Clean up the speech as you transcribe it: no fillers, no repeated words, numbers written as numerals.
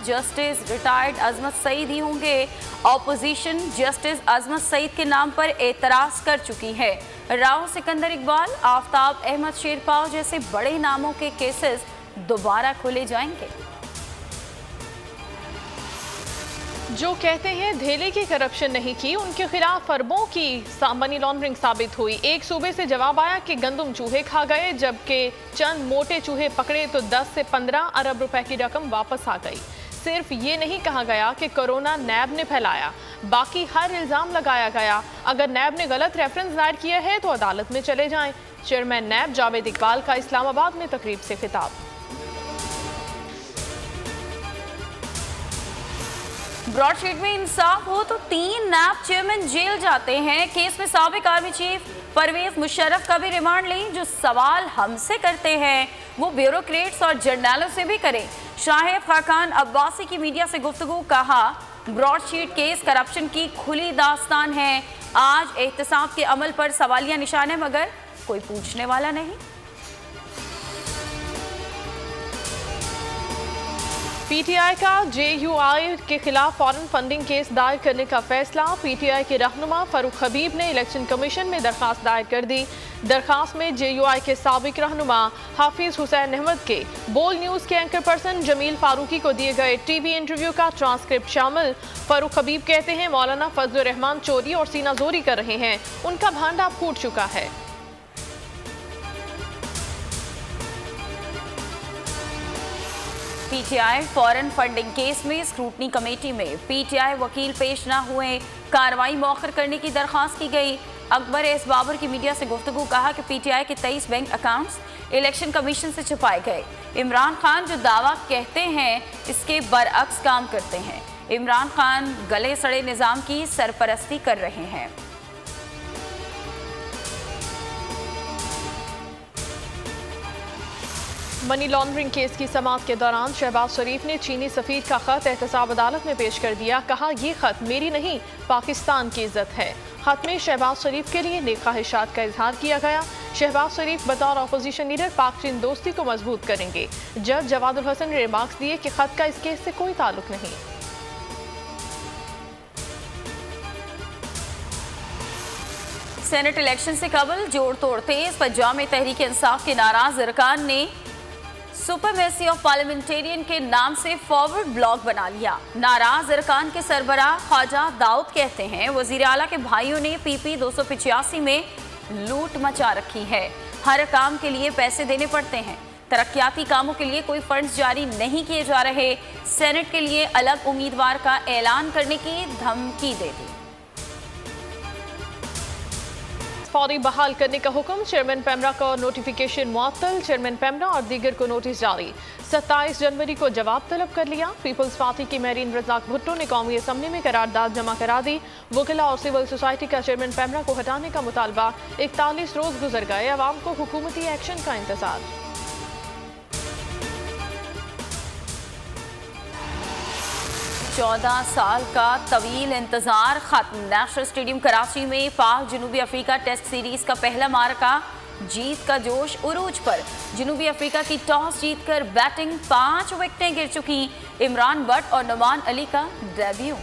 Justice retired अजमत सईद ही होंगे। Opposition justice अजमत सईद के नाम पर एतराज कर चुकी है। राव सिकंदर इकबाल, आफ्ताब अहमद शेरपाव जैसे बड़े नामों के केसेस दोबारा खोले जाएंगे। जो कहते हैं धेले की करप्शन नहीं की, उनके खिलाफ अरबों की मनी लॉन्ड्रिंग साबित हुई। एक सूबे से जवाब आया कि गंदम चूहे खा गए, जबकि चंद मोटे चूहे पकड़े तो 10 से 15 अरब रुपए की रकम वापस आ गई। सिर्फ ये नहीं कहा गया कि कोरोना नैब ने फैलाया, बाकी हर इल्जाम लगाया गया। अगर नैब ने गलत रेफरेंस दायर किया है तो अदालत में चले जाएं। चेयरमैन नैब जावेद इकबाल का इस्लामाबाद में तकरीब से खिताब। ब्रॉडशीट में इंसाफ हो तो 3 नैब चेयरमैन जेल जाते हैं। केस में साबिक आर्मी चीफ परवेज मुशर्रफ का भी रिमांड लें। जो सवाल हमसे करते हैं वो ब्यूरोक्रेट्स और जर्नलों से भी करें। शाहिद खाकान अब्बासी की मीडिया से गुफ्तगू, कहा ब्रॉडशीट केस करप्शन की खुली दास्तान है। आज एहतसाब के अमल पर सवालिया निशान है, मगर कोई पूछने वाला नहीं। पीटीआई का जेयूआई के खिलाफ फॉरेन फंडिंग केस दायर करने का फैसला। पीटीआई के रहनुमा फारूक हबीब ने इलेक्शन कमीशन में दरखास्त दायर कर दी। दरखास्त में जेयूआई के साबिक रहनुमा हाफिज हुसैन अहमद के बोल न्यूज़ के एंकर पर्सन जमील फारूकी को दिए गए टीवी इंटरव्यू का ट्रांसक्रिप्ट शामिल। फारूक हबीब कहते हैं मौलाना फजलुर रहमान चोरी और सीनाजोरी कर रहे हैं, उनका भांडा फूट चुका है। पीटीआई फॉरेन फंडिंग केस में स्क्रूटनी कमेटी में पीटीआई वकील पेश न हुए, कार्रवाई मौखर करने की दरखास्त की गई। अकबर एस बाबर की मीडिया से गुफ्तगू, कहा कि पीटीआई के 23 बैंक अकाउंट्स इलेक्शन कमीशन से छुपाए गए। इमरान खान जो दावा कहते हैं इसके बरअक्स काम करते हैं। इमरान खान गले सड़े निज़ाम की सरपरस्ती कर रहे हैं। मनी लॉन्ड्रिंग केस की समाअत के दौरान शहबाज शरीफ ने चीनी सफीर का खत एहतसाब अदालत में पेश कर दिया। कहा यह खत मेरी नहीं पाकिस्तान की इज्जत है। खत में शहबाज शरीफ के लिए नेक ख्वाहिशात का इजहार किया गया। शहबाज शरीफ बतौर अपोजिशन लीडर पाक चीन दोस्ती को मजबूत करेंगे। जज जवादुल हसन ने रिमार्क्स दिए कि खत का इस केस से कोई ताल्लुक नहीं। सेनेट इलेक्शन से कबल जोड़ तोड़ तेज। पंजाब में तहरीक इंसाफ के नाराज अरकान ने सुपरमेसी ऑफ पार्लियामेंटेरियन के नाम से फॉरवर्ड ब्लॉग बना लिया। नाराज अरकान के सरबराह ख्वाजा दाऊद कहते हैं वजीर आला के भाइयों ने पीपी 285 में लूट मचा रखी है। हर काम के लिए पैसे देने पड़ते हैं। तरक्याती कामों के लिए कोई फंड्स जारी नहीं किए जा रहे। सेनेट के लिए अलग उम्मीदवार का ऐलान करने की धमकी दे दी। फौरी बहाल करने का हुक्म। चेयरमैन पेमरा को नोटिफिकेशन मुअत्तल। चेयरमैन पेमरा और दीगर को नोटिस जारी। 27 जनवरी को जवाब तलब कर लिया। पीपल्स पार्टी की मेरीन रज़ाक भुट्टो ने कौमी असम्बली में करारदाद जमा करा दी। वकीला और सिविल सोसाइटी का चेयरमैन पेमरा को हटाने का मुतालबा। 41 रोज गुजर गए, अवाम को हुकूमती एक्शन का इंतजार। 14 साल का तवील इंतजार खत्म। नेशनल स्टेडियम कराची में पाक जनूबी अफ्रीका टेस्ट सीरीज का पहला मार्का। जीत का जोश उरूज पर। जनूबी अफ्रीका की टॉस जीतकर बैटिंग 5 विकेटें गिर चुकी। इमरान बट और नुमान अली का डेब्यू।